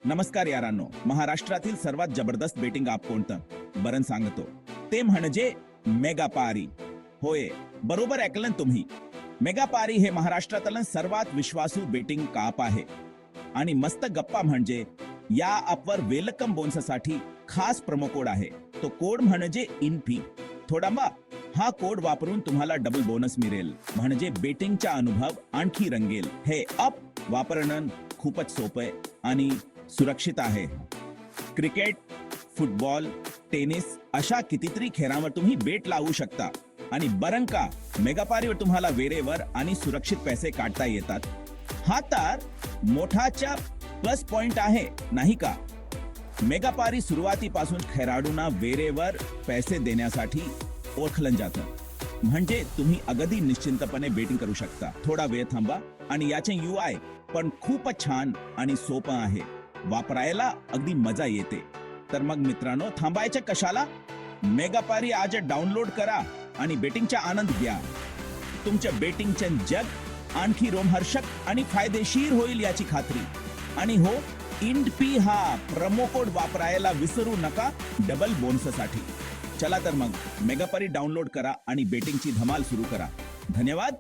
नमस्कार यारांनो, महाराष्ट्रातील सर्वात जबरदस्त बेटिंग ॲप कोणतं? बरं सांगतो, ते म्हणजे मेगा पारी. होय, बरोबर ऐकलं तुम्ही. मेगा पारी हे महाराष्ट्रातलं सर्वात विश्वासू बेटिंग ॲप आहे. आणि मस्त गप्पा म्हणजे या ॲपवर वेलकम बोनससाठी खास प्रोमो कोड आहे. तो कोड म्हणजे इनपी. थोडा मग हा कोड वापरून तुम्हाला डबल बोनस मिळेल, म्हणजे बेटिंगचा अनुभव आणखी रंगेल. हे ॲप वापरणं खूपच सोपं आहे आणि सुरक्षित आहे. क्रिकेट, फुटबॉल, टेनिस अशा कितीतरी खेळांवर तुम्ही बेट लावू शकता. आणि बरं का, मेगापारीवर तुम्हाला वेळेवर आणि सुरक्षित पैसे काढता येतात. हा तर मोठाचा प्लस पॉइंट आहे, नाही का? मेगापारी सुरुवातीपासून खेळाडूंना वेळेवर पैसे देण्यासाठी ओळखलं जातं. म्हणजे तुम्ही अगदी निश्चिंतपणे बेटिंग करू शकता. थोडा वेळ थांबा आणि याचे UI पण खूपच छान आणि सोपं आहे. वापरायला अगदी मजा येते. तर मग मित्रांनो, थांबायचं कशाला? मेगापारी आज डाउनलोड करा आणि बेटिंगचा आनंद घ्या. तुमच्या बेटिंगचे जग आणखी रोमहर्षक आणि फायदेशीर होईल याची खात्री. आणि हो, इंडपी हा प्रोमो कोड वापरायला विसरू नका डबल बोनससाठी. चला तर मग मेगापारी डाउनलोड करा आणि बेटिंगची धमाल सुरू करा. धन्यवाद.